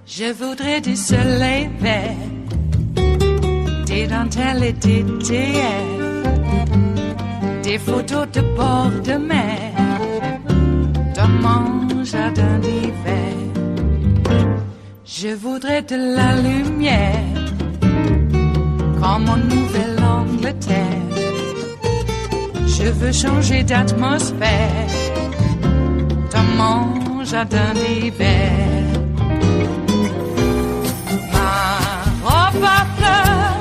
Je voudrais du soleil vert, des dentelles et des théières, des photos de bord de mer, dans mon jardin d'hiver. Je voudrais de la lumière, comme en Nouvelle-Angleterre. Je veux changer d'atmosphère, dans mon jardin d'hiver. Ma fleur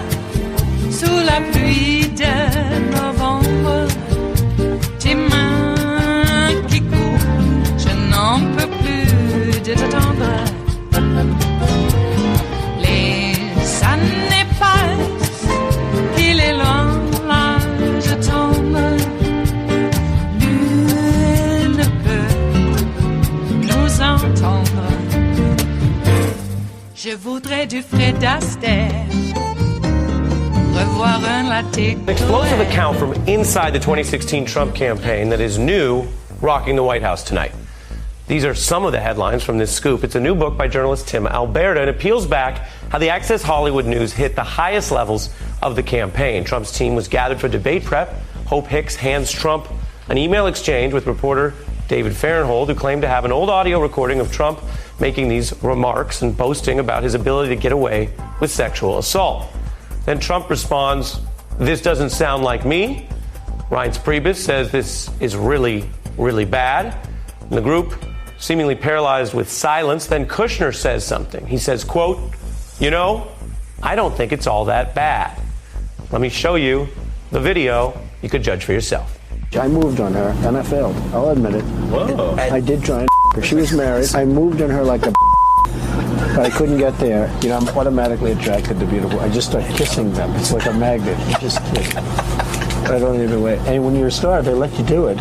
sous la pluie de novembre, tes mains qui courent, je n'en peux plus de t'attendre. Les années passent, il est loin, là je tombe. Nul ne peut nous entendre. Je voudrais du Fred Astaire, revoir un latte. Explosive account from inside the 2016 Trump campaign that is new, rocking the White House tonight. These are some of the headlines from this scoop. It's a new book by journalist Tim Alberta, and it peels back how the Access Hollywood news hit the highest levels of the campaign. Trump's team was gathered for debate prep. Hope Hicks hands Trump an email exchange with reporter David Fahrenthold, who claimed to have an old audio recording of Trump making these remarks and boasting about his ability to get away with sexual assault. Then Trump responds, "This doesn't sound like me." Reince Priebus says this is really, really bad. And the group seemingly paralyzed with silence. Then Kushner says something. He says, quote, "You know, I don't think it's all that bad. Let me show you the video. You could judge for yourself." I moved on her, and I failed. I'll admit it. Whoa. I did try and her. She was married. I moved on her like a but I couldn't get there. You know, I'm automatically attracted to beautiful. I just start kissing them. It's like a magnet. You just kiss. I don't even wait. And when you're a star, they let you do it.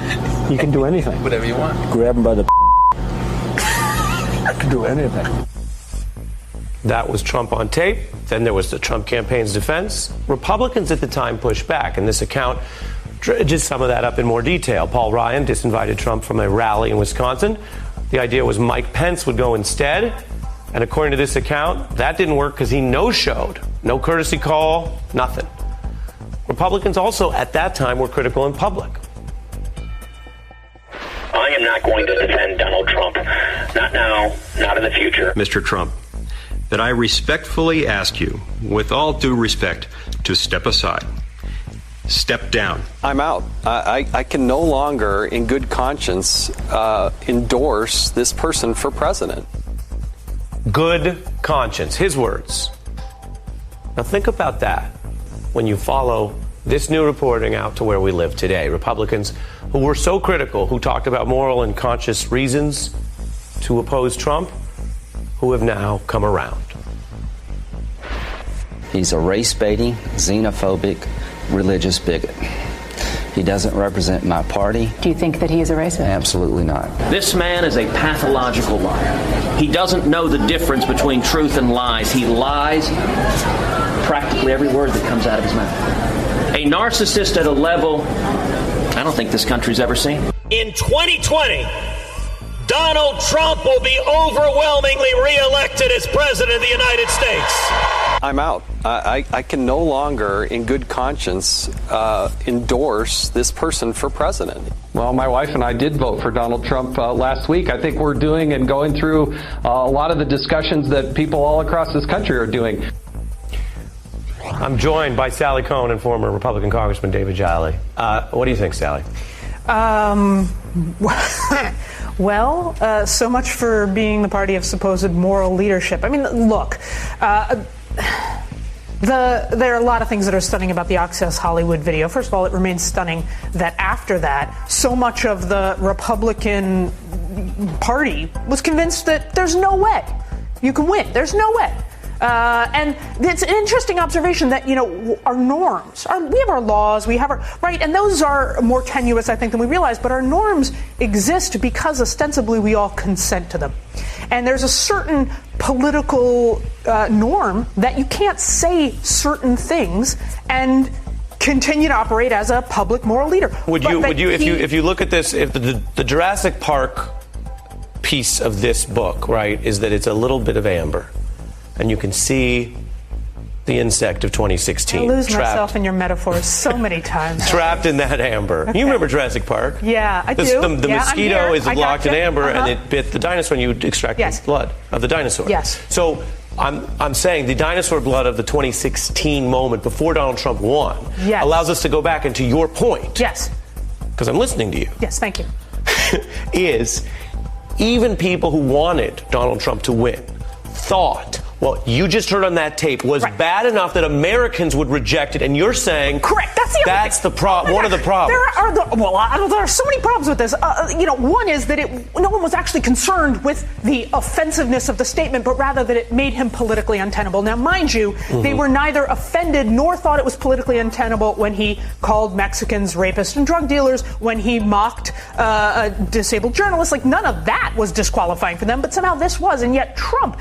You can do anything. Whatever you want. Grab them by the I can do anything. That was Trump on tape. Then there was the Trump campaign's defense. Republicans at the time pushed back, and this account dredges some of that up in more detail. Paul Ryan disinvited Trump from a rally in Wisconsin. The idea was Mike Pence would go instead. And according to this account, that didn't work because he no-showed. No courtesy call, nothing. Republicans also at that time were critical in public. I am not going to defend Donald Trump. Not now, not in the future. Mr. Trump, that I respectfully ask you, with all due respect, to step aside. Step down. I'm out. I can no longer, in good conscience, endorse this person for president. Good conscience, his words. Now think about that when you follow this new reporting out to where we live today. Republicans who were so critical, who talked about moral and conscious reasons to oppose Trump, who have now come around. He's a race-baiting, xenophobic, religious bigot. He doesn't represent my party. Do you think that he is a racist? Absolutely not. This man is a pathological liar. He doesn't know the difference between truth and lies. He lies practically every word that comes out of his mouth. A narcissist at a level I don't think this country's ever seen. In 2020, Donald Trump will be overwhelmingly reelected as president of the United States. I'm out. I can no longer, in good conscience, endorse this person for president. Well, my wife and I did vote for Donald Trump last week. I think we're doing and going through a lot of the discussions that people all across this country are doing. I'm joined by Sally Cohn and former Republican Congressman David Jolly. What do you think, Sally? Well, so much for being the party of supposed moral leadership. I mean, look, there are a lot of things that are stunning about the Access Hollywood video. First of all, it remains stunning that after that, so much of the Republican Party was convinced that there's no way you can win. There's no way. And it's an interesting observation that, our norms, we have our laws, we have our, right, and those are more tenuous, I think, than we realize, but our norms exist because ostensibly we all consent to them. And there's a certain political norm that you can't say certain things and continue to operate as a public moral leader. If you look at this, if the Jurassic Park piece of this book, right, is that it's a little bit of amber, and you can see the insect of 2016. I lose myself in your metaphors so many times. Trapped in that amber. Okay. You remember Jurassic Park? Yeah, I do. The mosquito is locked in amber, and it bit the dinosaur, and you extract the blood of the dinosaur. Yes. So I'm saying the dinosaur blood of the 2016 moment before Donald Trump won allows us to go back, and to your point. Yes. Because I'm listening to you. Yes, thank you. Is even people who wanted Donald Trump to win thought what you just heard on that tape was bad enough that Americans would reject it, and you're saying correct. That's the problem. One of the problems. There are so many problems with this. One is that no one was actually concerned with the offensiveness of the statement, but rather that it made him politically untenable. Now, mind you, they were neither offended nor thought it was politically untenable when he called Mexicans rapists and drug dealers, when he mocked disabled journalists. Like, none of that was disqualifying for them, but somehow this was. And yet Trump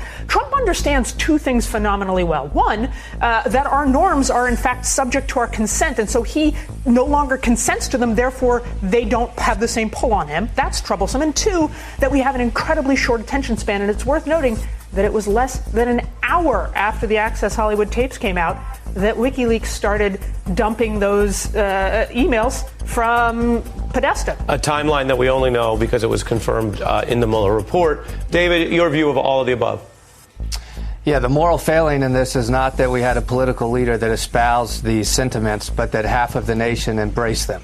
understands two things phenomenally well. One, that our norms are in fact subject to our consent, and so he no longer consents to them, therefore they don't have the same pull on him. That's troublesome. And two, that we have an incredibly short attention span, and it's worth noting that it was less than an hour after the Access Hollywood tapes came out that WikiLeaks started dumping those emails from Podesta. A timeline that we only know because it was confirmed in the Mueller report. David, your view of all of the above? Yeah, the moral failing in this is not that we had a political leader that espoused these sentiments, but that half of the nation embraced them.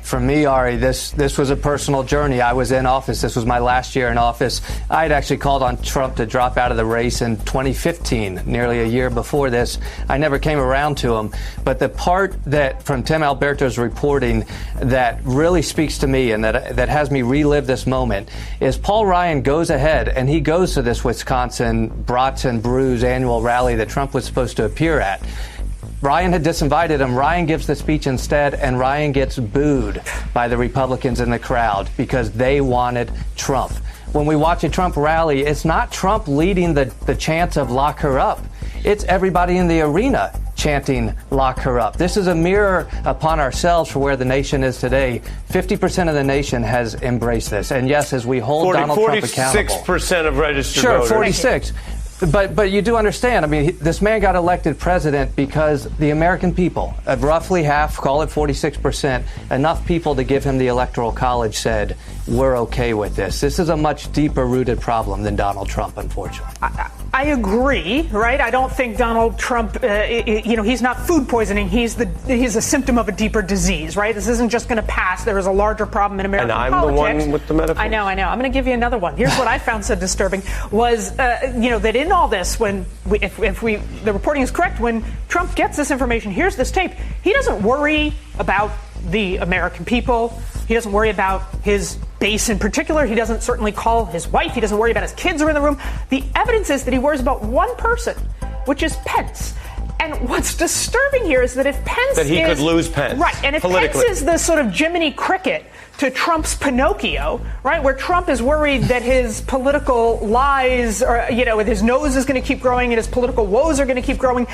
For me, Ari, this was a personal journey. I was in office. This was my last year in office. I had actually called on Trump to drop out of the race in 2015, nearly a year before this. I never came around to him. But the part that from Tim Alberto's reporting that really speaks to me and that has me relive this moment is Paul Ryan goes ahead and he goes to this Wisconsin Brats and Brews annual rally that Trump was supposed to appear at. Ryan had disinvited him. Ryan gives the speech instead, and Ryan gets booed by the Republicans in the crowd because they wanted Trump. When we watch a Trump rally, it's not Trump leading the chants of lock her up. It's everybody in the arena chanting lock her up. This is a mirror upon ourselves for where the nation is today. 50% of the nation has embraced this. And yes, as we hold Donald Trump accountable. 46% of registered voters. Sure, 46. But you do understand, I mean, this man got elected president because the American people, roughly half, call it 46%, enough people to give him the Electoral College said, we're okay with this. This is a much deeper rooted problem than Donald Trump, unfortunately. I agree, right? I don't think Donald Trump, he's not food poisoning. He's a symptom of a deeper disease, right? This isn't just going to pass. There is a larger problem in American politics. And I'm the one with the metaphor. I know. I'm going to give you another one. Here's what I found so disturbing was, that in all this, if the reporting is correct, when Trump gets this information, here's this tape, he doesn't worry about the American people. He doesn't worry about his base in particular. He doesn't certainly call his wife. He doesn't worry about his kids who are in the room. The evidence is that he worries about one person, which is Pence. And what's disturbing here is that if Pence that he could lose Pence. Right, and if Pence is the sort of Jiminy Cricket to Trump's Pinocchio, right, where Trump is worried that his political lies, or, his nose is going to keep growing and his political woes are going to keep growing,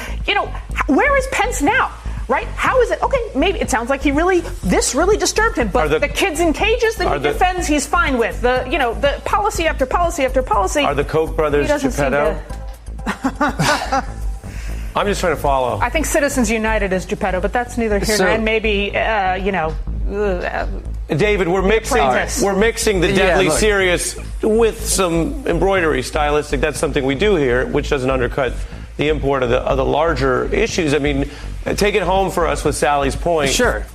where is Pence now? Right? How is it? Okay, maybe it sounds like this really disturbed him, but the kids in cages that he defends, he's fine with. The policy after policy after policy. Are the Koch brothers Geppetto? I'm just trying to follow. I think Citizens United is Geppetto, but that's neither here nor there. And maybe, David, we're mixing the deadly serious with some embroidery stylistic. That's something we do here, which doesn't undercut the import of the larger issues. I mean, take it home for us with Sally's point. Sure.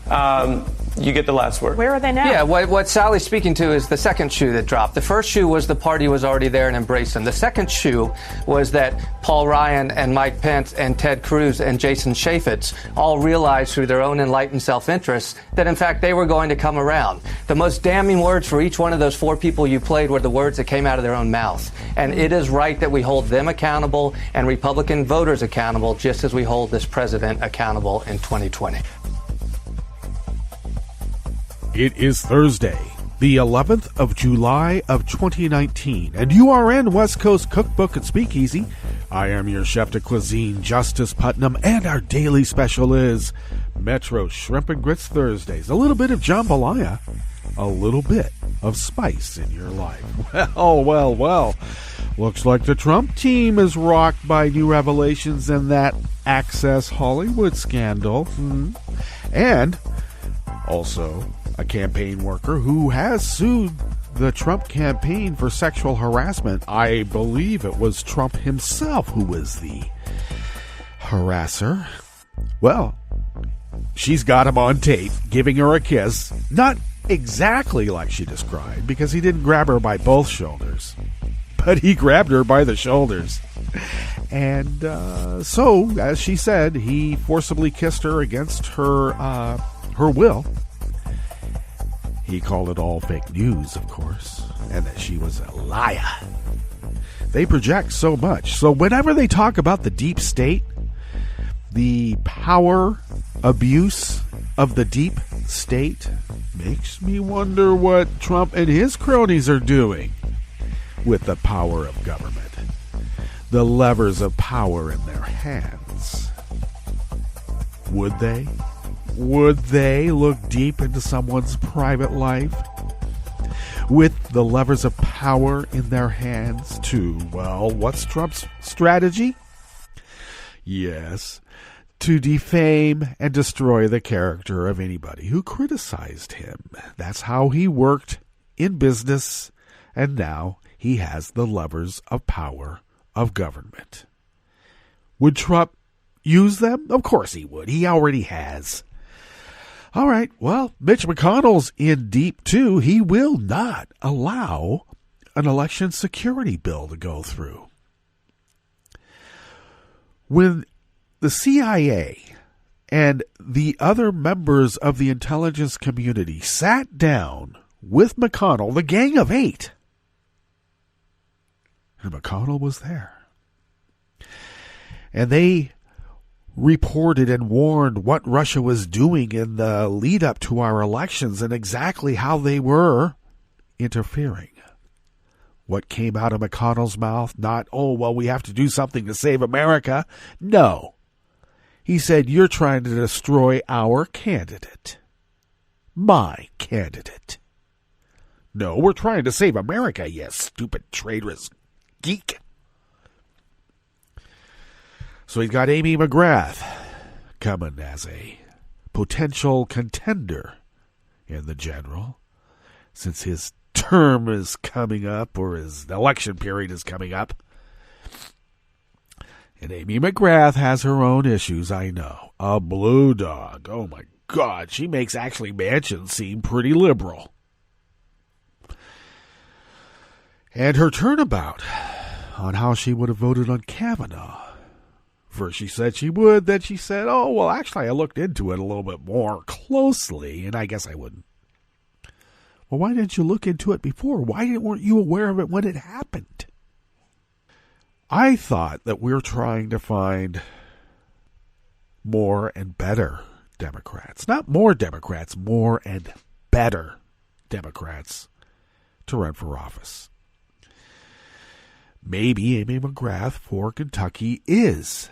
You get the last word. Where are they now? Yeah, what Sally's speaking to is the second shoe that dropped. The first shoe was the party was already there and embraced them. The second shoe was that Paul Ryan and Mike Pence and Ted Cruz and Jason Chaffetz all realized through their own enlightened self-interest that, in fact, they were going to come around. The most damning words for each one of those four people you played were the words that came out of their own mouth. And it is right that we hold them accountable and Republican voters accountable, just as we hold this president accountable in 2020. It is Thursday, the 11th of July of 2019, and you are in West Coast Cookbook and Speakeasy. I am your chef de cuisine, Justice Putnam, and our daily special is Metro Shrimp and Grits Thursdays. A little bit of jambalaya, a little bit of spice in your life. Well. Looks like the Trump team is rocked by new revelations in that Access Hollywood scandal. And also a campaign worker who has sued the Trump campaign for sexual harassment. I believe it was Trump himself who was the harasser. Well, she's got him on tape giving her a kiss. Not exactly like she described, because he didn't grab her by both shoulders, but he grabbed her by the shoulders. And so, as she said, he forcibly kissed her against her will. He called it all fake news, of course, and that she was a liar. They project so much. So whenever they talk about the deep state, the power abuse of the deep state, makes me wonder what Trump and his cronies are doing with the power of government, the levers of power in their hands. Would they? Would they look deep into someone's private life with the levers of power in their hands to, well, what's Trump's strategy? Yes, to defame and destroy the character of anybody who criticized him. That's how he worked in business, and now he has the levers of power of government. Would Trump use them? Of course he would. He already has. All right, well, Mitch McConnell's in deep, too. He will not allow an election security bill to go through. When the CIA and the other members of the intelligence community sat down with McConnell, the Gang of Eight, and McConnell was there, and they reported and warned what Russia was doing in the lead up to our elections and exactly how they were interfering. What came out of McConnell's mouth? Not, oh, well, we have to do something to save America. No. He said, you're trying to destroy our candidate. My candidate. No, we're trying to save America, you stupid traitorous geek. So he's got Amy McGrath coming as a potential contender in the general, since his term is coming up, or his election period is coming up. And Amy McGrath has her own issues, I know. A blue dog. Oh, my God. She makes actually Manchin seem pretty liberal. And her turnabout on how she would have voted on Kavanaugh. First she said she would, then she said, oh, well, actually, I looked into it a little bit more closely, and I guess I wouldn't. Well, why didn't you look into it before? Why weren't you aware of it when it happened? I thought that we're trying to find more and better Democrats. Not more Democrats, more and better Democrats to run for office. Maybe Amy McGrath for Kentucky is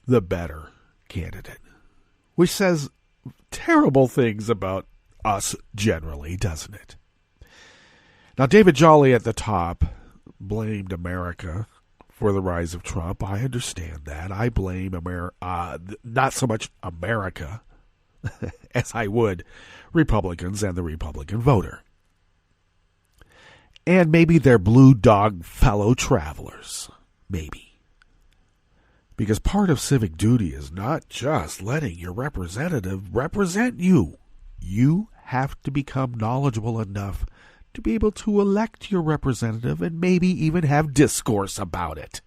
the better candidate, which says terrible things about us generally, doesn't it? Now, David Jolly at the top blamed America for the rise of Trump. I understand that. I blame not so much America as I would Republicans and the Republican voter. And maybe their blue dog fellow travelers. Maybe. Because part of civic duty is not just letting your representative represent you. You have to become knowledgeable enough to be able to elect your representative and maybe even have discourse about it.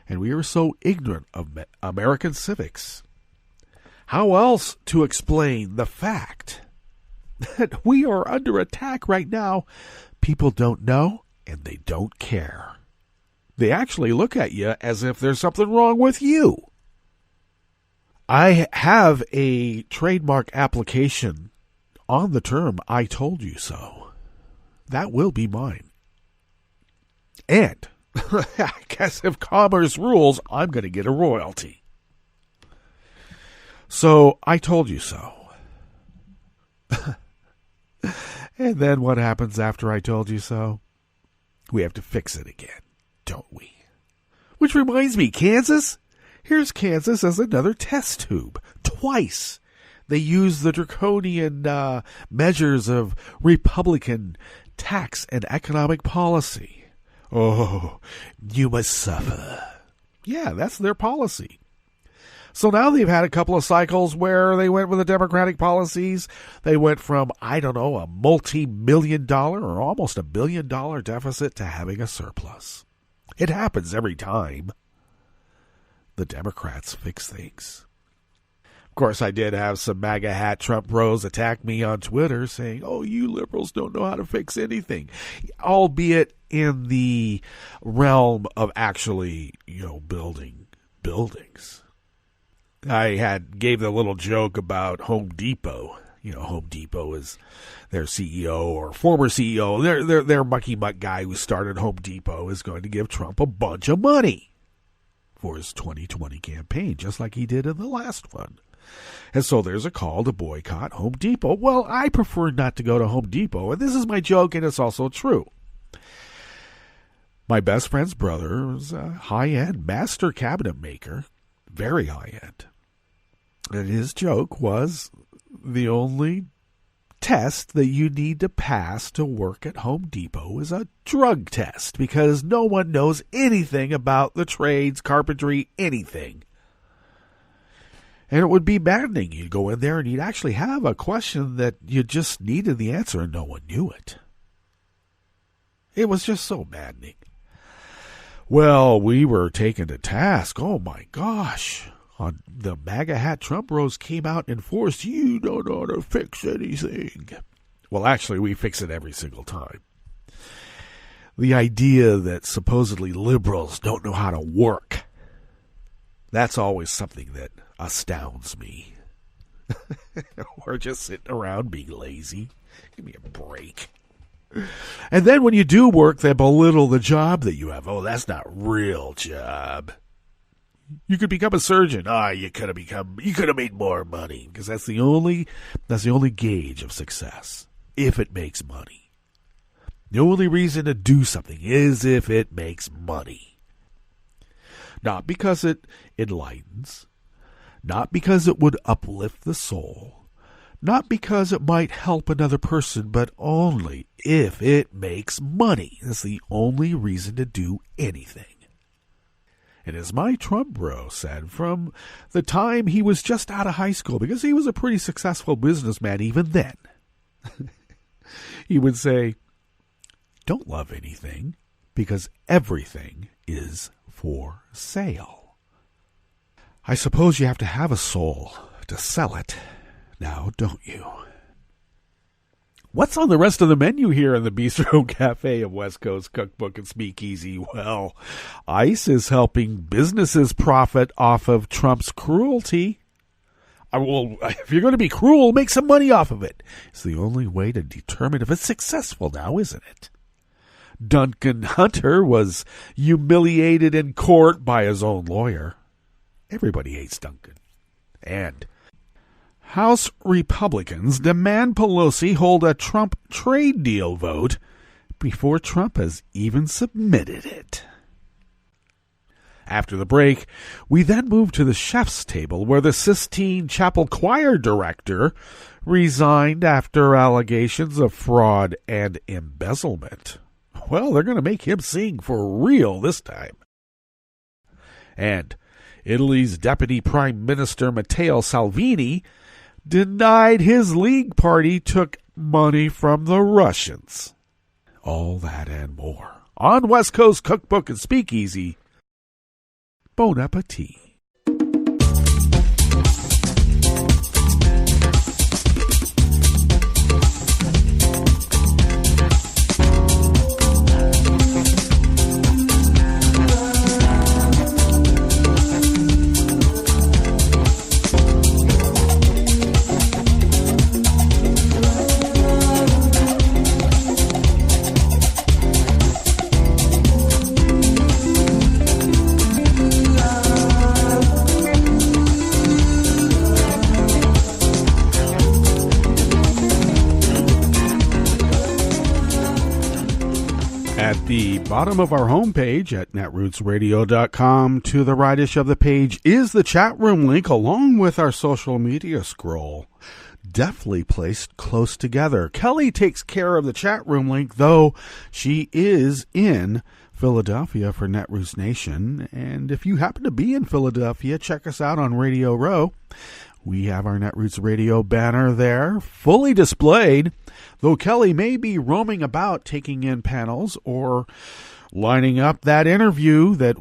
And we are so ignorant of American civics. How else to explain the fact that we are under attack right now? People don't know and they don't care. They actually look at you as if there's something wrong with you. I have a trademark application on the term "I told you so." That will be mine. And I guess if commerce rules, I'm going to get a royalty. So, I told you so. And then what happens after I told you so? We have to fix it again, don't we? Which reminds me, Kansas. Here's Kansas as another test tube. Twice they used the draconian measures of Republican tax and economic policy. Oh, you must suffer. Yeah, that's their policy. So now they've had a couple of cycles where they went with the Democratic policies. They went from, a multi-million-dollar or almost $1 billion deficit to having a surplus. It happens every time the Democrats fix things. Of course, I did have some MAGA hat Trump bros attack me on Twitter saying, "Oh, you liberals don't know how to fix anything," albeit in the realm of actually, building buildings. I gave the little joke about Home Depot. Home Depot is their CEO or former CEO. Their mucky muck guy who started Home Depot is going to give Trump a bunch of money for his 2020 campaign, just like he did in the last one. And so there's a call to boycott Home Depot. Well, I prefer not to go to Home Depot, and this is my joke, and it's also true. My best friend's brother is a high-end master cabinet maker, very high-end. And his joke was the only test that you need to pass to work at Home Depot is a drug test, because no one knows anything about the trades, carpentry, anything. And it would be maddening. You'd go in there and you'd actually have a question that you just needed the answer and no one knew it. It was just so maddening. Well, we were taken to task. Oh my gosh. On the MAGA hat Trump bros came out and enforced, "You don't know how to fix anything." Well, actually, we fix it every single time. The idea that supposedly liberals don't know how to work, that's always something that astounds me. Or just sitting around being lazy. Give me a break. And then when you do work, they belittle the job that you have. "Oh, that's not real job. You could become a surgeon. You could have made more money," because that's the only gauge of success. If it makes money. The only reason to do something is if it makes money. Not because it enlightens, not because it would uplift the soul, not because it might help another person, but only if it makes money. That's the only reason to do anything. And as my Trump bro said, from the time he was just out of high school, because he was a pretty successful businessman even then, he would say, "Don't love anything, because everything is for sale." I suppose you have to have a soul to sell it, now don't you? What's on the rest of the menu here in the Bistro Cafe of West Coast Cookbook and Speakeasy? Well, ICE is helping businesses profit off of Trump's cruelty. Well, if you're going to be cruel, make some money off of it. It's the only way to determine if it's successful now, isn't it? Duncan Hunter was humiliated in court by his own lawyer. Everybody hates Duncan. And House Republicans demand Pelosi hold a Trump trade deal vote before Trump has even submitted it. After the break, we then move to the chef's table, where the Sistine Chapel Choir director resigned after allegations of fraud and embezzlement. Well, they're going to make him sing for real this time. And Italy's Deputy Prime Minister Matteo Salvini denied his League Party took money from the Russians. All that and more on West Coast Cookbook and Speakeasy. Bon appetit. At the bottom of our homepage at netrootsradio.com, to the rightish of the page is the chat room link along with our social media scroll, deftly placed close together. Kelly takes care of the chat room link, though she is in Philadelphia for Netroots Nation. And if you happen to be in Philadelphia, check us out on Radio Row. We have our Netroots Radio banner there, fully displayed, though Kelly may be roaming about taking in panels or lining up that interview that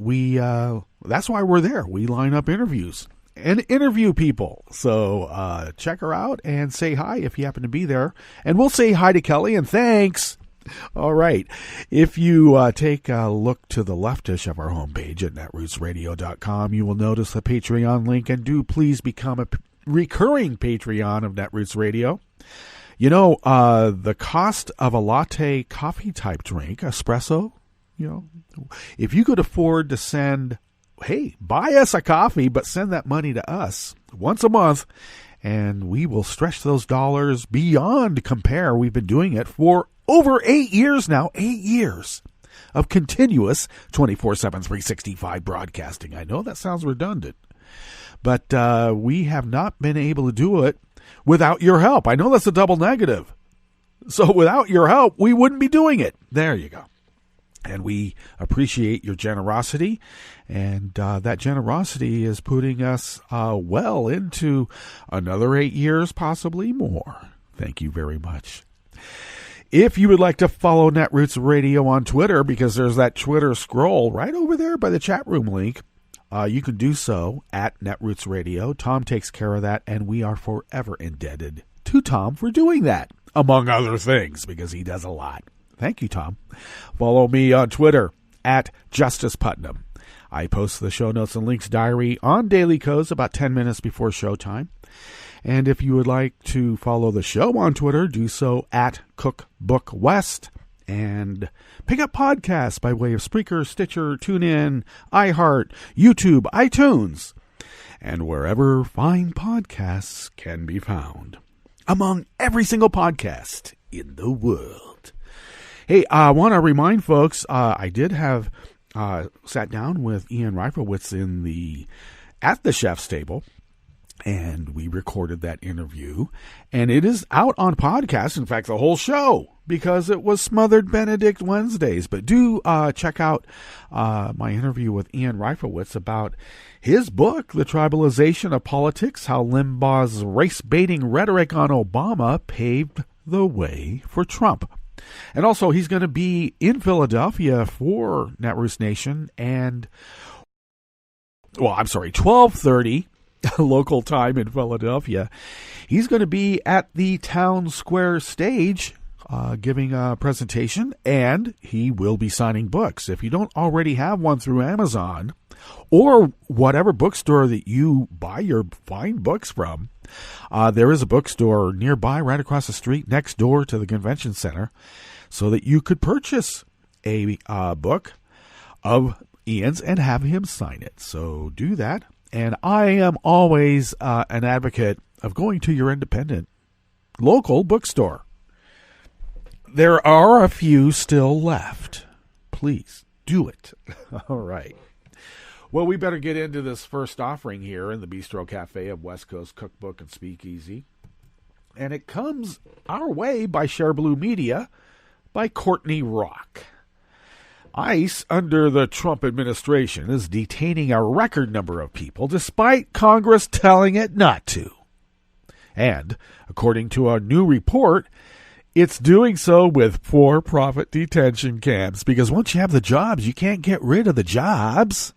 that's why we're there. We line up interviews and interview people. So check her out and say hi if you happen to be there. And we'll say hi to Kelly and thanks. All right. If you take a look to the leftish of our homepage at netrootsradio.com, you will notice the Patreon link, and do please become a recurring Patreon of Netroots Radio. You know, the cost of a latte coffee type drink, espresso, if you could afford to send, hey, buy us a coffee, but send that money to us once a month, and we will stretch those dollars beyond compare. We've been doing it for over 8 years now, 8 years of continuous 24/7, 365 broadcasting. I know that sounds redundant, but we have not been able to do it without your help. I know that's a double negative. So without your help, we wouldn't be doing it. There you go. And we appreciate your generosity. And that generosity is putting us well into another 8 years, possibly more. Thank you very much. If you would like to follow Netroots Radio on Twitter, because there's that Twitter scroll right over there by the chat room link, you can do so at Netroots Radio. Tom takes care of that, and we are forever indebted to Tom for doing that, among other things, because he does a lot. Thank you, Tom. Follow me on Twitter at Justice Putnam. I post the show notes and links diary on Daily Codes about 10 minutes before showtime. And if you would like to follow the show on Twitter, do so at Cookbook West. And pick up podcasts by way of Spreaker, Stitcher, TuneIn, iHeart, YouTube, iTunes, and wherever fine podcasts can be found, among every single podcast in the world. Hey, I want to remind folks, I did have sat down with Ian Reifowitz at the Chef's Table, and we recorded that interview, and it is out on podcast. In fact, the whole show, because it was Smothered Benedict Wednesdays. But do check out my interview with Ian Reifowitz about his book, The Tribalization of Politics, How Limbaugh's Race-Baiting Rhetoric on Obama Paved the Way for Trump. And also, he's going to be in Philadelphia for Netroots Nation, and, 12:30 local time in Philadelphia. He's going to be at the Town Square stage giving a presentation, and he will be signing books. If you don't already have one through Amazon or whatever bookstore that you buy your fine books from, there is a bookstore nearby right across the street next door to the convention center, so that you could purchase a book of Ian's and have him sign it. So do that. And I am always an advocate of going to your independent local bookstore. There are a few still left. Please do it. All right. Well, we better get into this first offering here in the Bistro Cafe of West Coast Cookbook and Speakeasy. And it comes our way by Share Blue Media by Courtney Rock. ICE, under the Trump administration, is detaining a record number of people despite Congress telling it not to. And, according to a new report, it's doing so with for-profit detention camps, because once you have the jobs, you can't get rid of the jobs.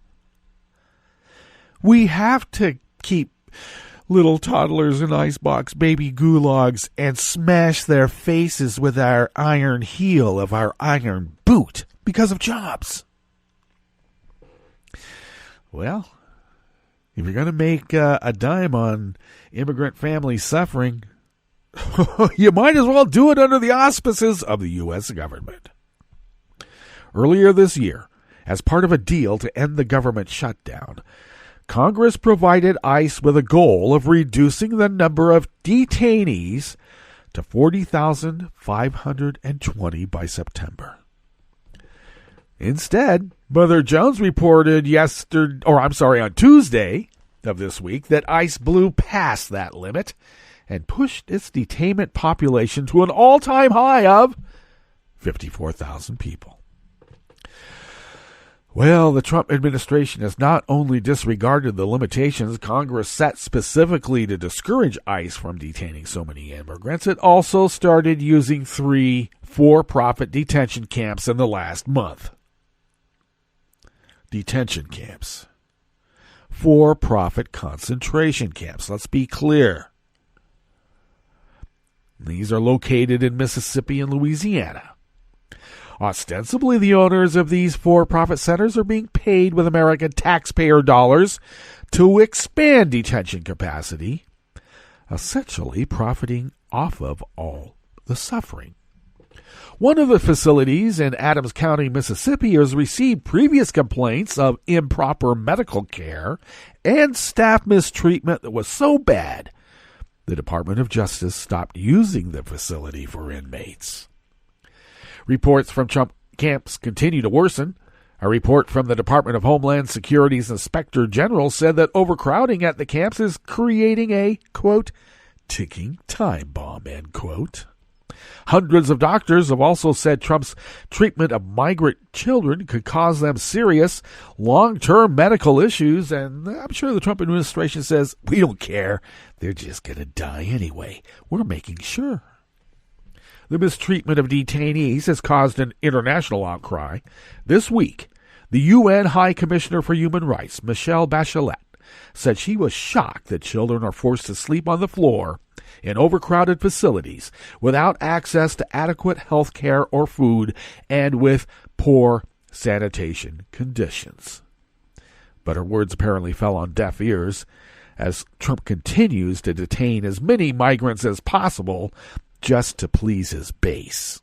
We have to keep little toddlers in icebox baby gulags and smash their faces with our iron heel of our iron boot because of jobs. Well, if you're going to make a dime on immigrant families suffering, you might as well do it under the auspices of the U.S. government. Earlier this year, as part of a deal to end the government shutdown, Congress provided ICE with a goal of reducing the number of detainees to 40,520 by September. Instead, Mother Jones reported on Tuesday of this week that ICE blew past that limit and pushed its detainment population to an all-time high of 54,000 people. Well, the Trump administration has not only disregarded the limitations Congress set specifically to discourage ICE from detaining so many immigrants, it also started using 3 for-profit detention camps in the last month. Detention camps. For-profit concentration camps. Let's be clear. These are located in Mississippi and Louisiana. Ostensibly, the owners of these for-profit centers are being paid with American taxpayer dollars to expand detention capacity, essentially profiting off of all the suffering. One of the facilities in Adams County, Mississippi, has received previous complaints of improper medical care and staff mistreatment that was so bad, the Department of Justice stopped using the facility for inmates. Reports from Trump camps continue to worsen. A report from the Department of Homeland Security's Inspector General said that overcrowding at the camps is creating a, quote, ticking time bomb, end quote. Hundreds of doctors have also said Trump's treatment of migrant children could cause them serious long-term medical issues, and I'm sure the Trump administration says, we don't care. They're just going to die anyway. We're making sure. The mistreatment of detainees has caused an international outcry. This week, the UN High Commissioner for Human Rights, Michelle Bachelet, said she was shocked that children are forced to sleep on the floor in overcrowded facilities without access to adequate health care or food and with poor sanitation conditions. But her words apparently fell on deaf ears as Trump continues to detain as many migrants as possible just to please his base.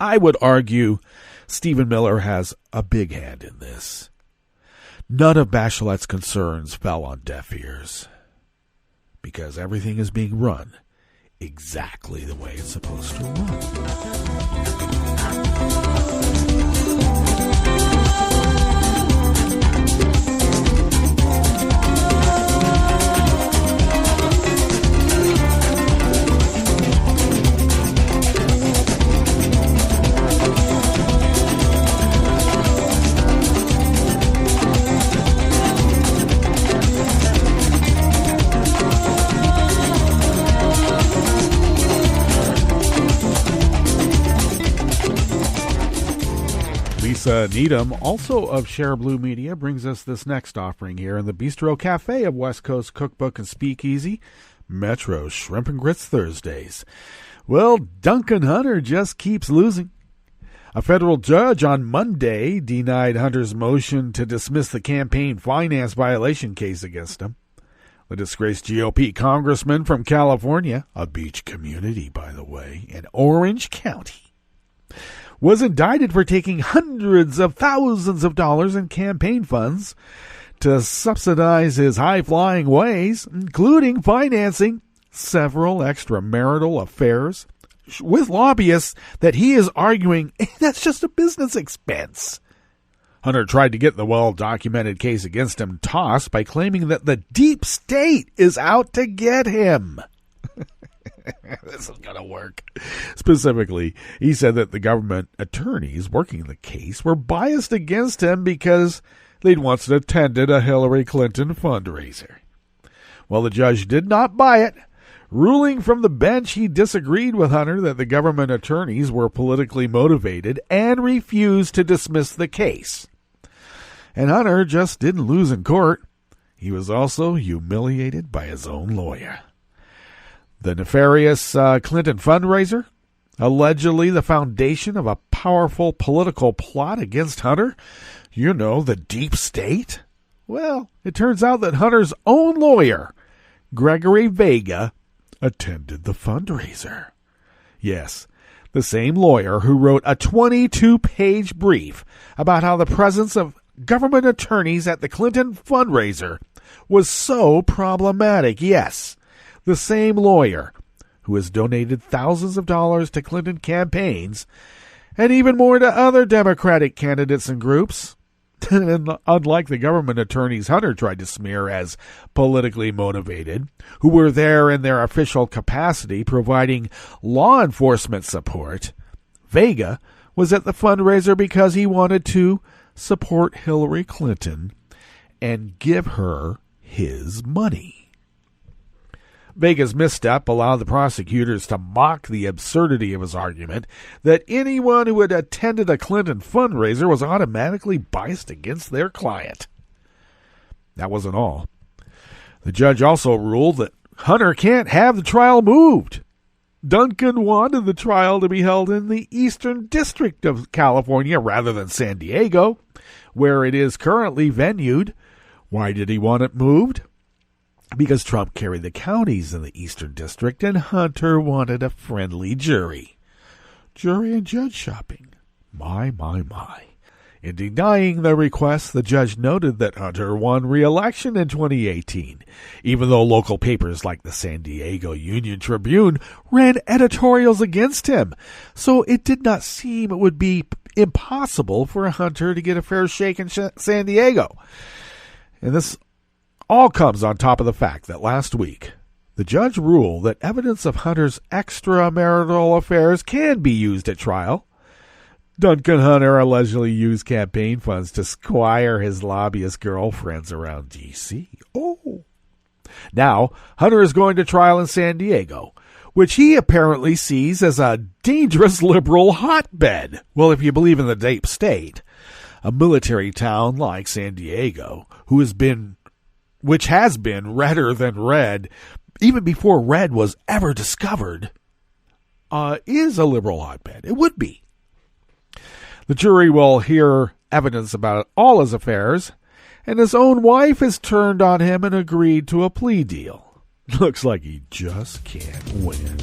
I would argue Stephen Miller has a big hand in this. None of Bachelet's concerns fell on deaf ears because everything is being run exactly the way it's supposed to run. Lisa Needham, also of Share Blue Media, brings us this next offering here in the Bistro Cafe of West Coast Cookbook and Speakeasy, Metro Shrimp and Grits Thursdays. Well, Duncan Hunter just keeps losing. A federal judge on Monday denied Hunter's motion to dismiss the campaign finance violation case against him. The disgraced GOP congressman from California, a beach community, by the way, in Orange County, was indicted for taking hundreds of thousands of dollars in campaign funds to subsidize his high-flying ways, including financing several extramarital affairs with lobbyists that he is arguing that's just a business expense. Hunter tried to get the well-documented case against him tossed by claiming that the deep state is out to get him. This is going to work. Specifically, he said that the government attorneys working the case were biased against him because they'd once attended a Hillary Clinton fundraiser. Well, the judge did not buy it, ruling from the bench he disagreed with Hunter that the government attorneys were politically motivated and refused to dismiss the case. And Hunter just didn't lose in court. He was also humiliated by his own lawyer. The nefarious Clinton fundraiser, allegedly the foundation of a powerful political plot against Hunter, you know, the deep state. Well, it turns out that Hunter's own lawyer, Gregory Vega, attended the fundraiser. Yes, the same lawyer who wrote a 22-page brief about how the presence of government attorneys at the Clinton fundraiser was so problematic. Yes, the same lawyer who has donated thousands of dollars to Clinton campaigns and even more to other Democratic candidates and groups. And unlike the government attorneys Hunter tried to smear as politically motivated, who were there in their official capacity providing law enforcement support, Vega was at the fundraiser because he wanted to support Hillary Clinton and give her his money. Vega's misstep allowed the prosecutors to mock the absurdity of his argument that anyone who had attended a Clinton fundraiser was automatically biased against their client. That wasn't all. The judge also ruled that Hunter can't have the trial moved. Duncan wanted the trial to be held in the Eastern District of California rather than San Diego, where it is currently venued. Why did he want it moved? Because Trump carried the counties in the Eastern District and Hunter wanted a friendly jury. Jury and judge shopping. My. In denying the request, the judge noted that Hunter won re-election in 2018, even though local papers like the San Diego Union Tribune ran editorials against him. So it did not seem it would be impossible for Hunter to get a fair shake in San Diego. And this all comes on top of the fact that last week, the judge ruled that evidence of Hunter's extramarital affairs can be used at trial. Duncan Hunter allegedly used campaign funds to squire his lobbyist girlfriends around D.C. Oh. Now, Hunter is going to trial in San Diego, which he apparently sees as a dangerous liberal hotbed. Well, if you believe in the deep state, a military town like San Diego, which has been redder than red, even before red was ever discovered, is a liberal hotbed. It would be. The jury will hear evidence about all his affairs, and his own wife has turned on him and agreed to a plea deal. Looks like he just can't win.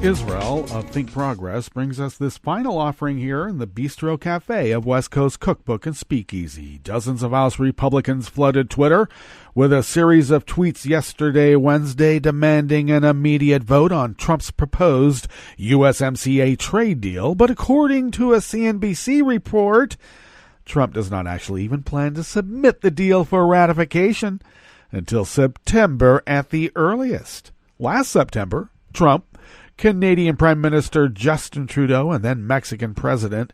Israel of Think Progress brings us this final offering here in the Bistro Cafe of West Coast Cookbook and Speakeasy. Dozens of House Republicans flooded Twitter with a series of tweets yesterday, Wednesday, demanding an immediate vote on Trump's proposed USMCA trade deal. But according to a CNBC report, Trump does not actually even plan to submit the deal for ratification until September at the earliest. Last September, Trump, Canadian Prime Minister Justin Trudeau, and then Mexican President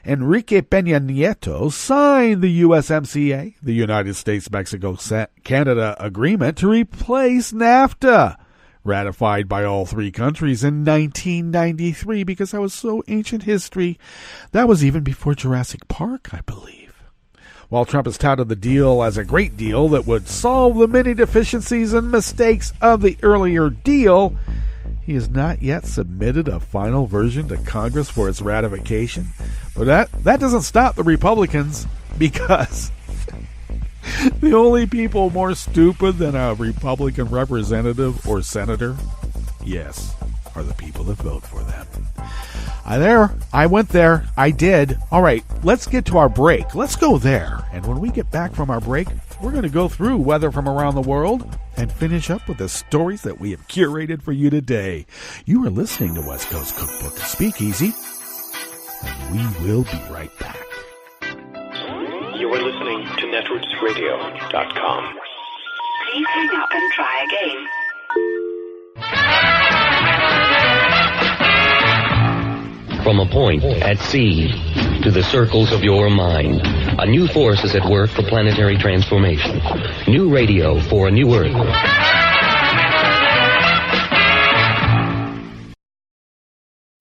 Enrique Peña Nieto signed the USMCA, the United States-Mexico-Canada Agreement, to replace NAFTA, ratified by all three countries in 1993, because that was so ancient history. That was even before Jurassic Park, I believe. While Trump has touted the deal as a great deal that would solve the many deficiencies and mistakes of the earlier deal, he has not yet submitted a final version to Congress for its ratification. But that doesn't stop the Republicans, because the only people more stupid than a Republican representative or senator, yes, are the people that vote for them. I went there. I did. All right, let's get to our break. Let's go there. And when we get back from our break, we're going to go through weather from around the world and finish up with the stories that we have curated for you today. You are listening to West Coast Cookbook Speakeasy, and we will be right back. You are listening to netrootsradio.com. Please hang up and try again. From a point at sea to the circles of your mind, a new force is at work for planetary transformation. New radio for a new Earth.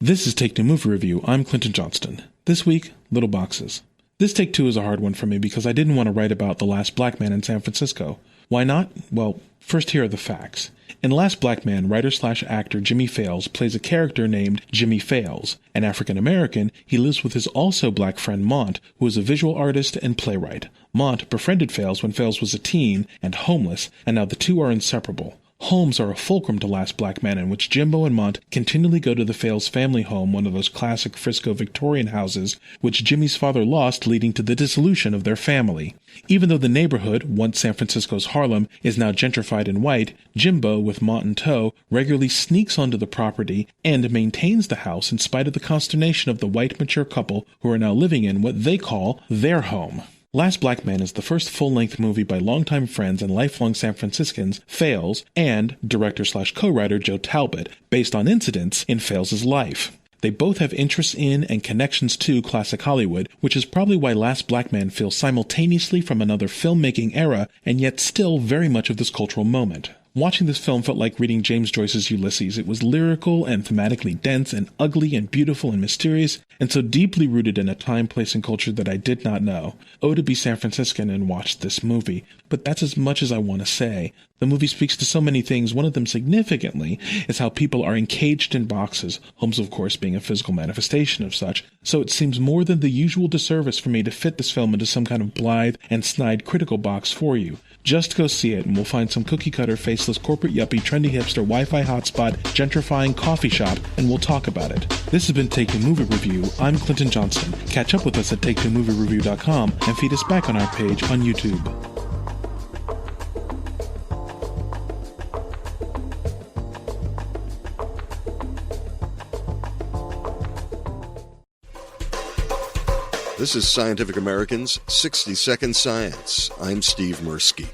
This is Take Two Movie Review. I'm Clinton Johnston. This week, Little Boxes. This Take Two is a hard one for me because I didn't want to write about The Last Black Man in San Francisco. Why not? Well, first here are the facts. In Last Black Man, writer/actor Jimmy Fails plays a character named Jimmy Fails. An African-American, he lives with his also black friend Mont, who is a visual artist and playwright. Mont befriended Fails when Fails was a teen and homeless, and now the two are inseparable. Homes are a fulcrum to Last Black Man, in which Jimbo and Mont continually go to the Fails family home, one of those classic Frisco Victorian houses, which Jimmy's father lost, leading to the dissolution of their family. Even though the neighborhood, once San Francisco's Harlem, is now gentrified and white, Jimbo, with Mont in tow, regularly sneaks onto the property and maintains the house in spite of the consternation of the white mature couple who are now living in what they call their home. Last Black Man is the first full-length movie by longtime friends and lifelong San Franciscans, Fails, and director/co-writer Joe Talbot, based on incidents in Fails' life. They both have interests in and connections to classic Hollywood, which is probably why Last Black Man feels simultaneously from another filmmaking era and yet still very much of this cultural moment. Watching this film felt like reading James Joyce's Ulysses. It was lyrical and thematically dense and ugly and beautiful and mysterious, and so deeply rooted in a time, place, and culture that I did not know. Oh, to be San Franciscan and watch this movie. But that's as much as I want to say. The movie speaks to so many things. One of them significantly is how people are encaged in boxes, homes of course being a physical manifestation of such, so it seems more than the usual disservice for me to fit this film into some kind of blithe and snide critical box for you. Just go see it and we'll find some cookie-cutter, faceless, corporate yuppie, trendy hipster, Wi-Fi hotspot, gentrifying coffee shop, and we'll talk about it. This has been Take Two Movie Review. I'm Clinton Johnston. Catch up with us at TakeTwoMovieReview.com and feed us back on our page on YouTube. This is Scientific American's 60-Second Science. I'm Steve Mirsky.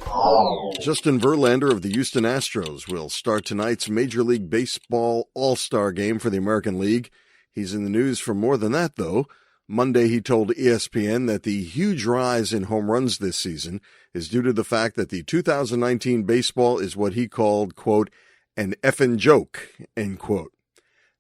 Justin Verlander of the Houston Astros will start tonight's Major League Baseball All-Star Game for the American League. He's in the news for more than that, though. Monday, he told ESPN that the huge rise in home runs this season is due to the fact that the 2019 baseball is what he called, quote, an effing joke, end quote.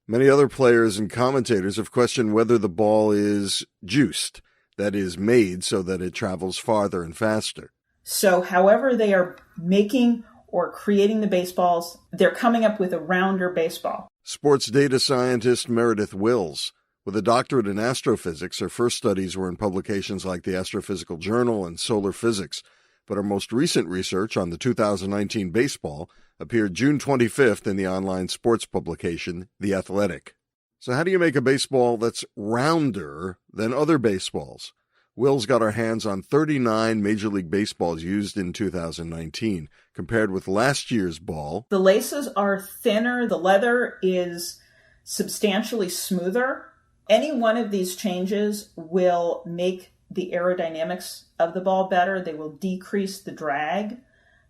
Many other players and commentators have questioned whether the ball is juiced, that is, made so that it travels farther and faster. So however they are making or creating the baseballs, they're coming up with a rounder baseball. Sports data scientist Meredith Wills. With a doctorate in astrophysics, her first studies were in publications like the Astrophysical Journal and Solar Physics, but her most recent research on the 2019 baseball appeared June 25th in the online sports publication, The Athletic. So how do you make a baseball that's rounder than other baseballs? Will's got our hands on 39 Major League Baseballs used in 2019, compared with last year's ball. The laces are thinner, the leather is substantially smoother. Any one of these changes will make the aerodynamics of the ball better. They will decrease the drag.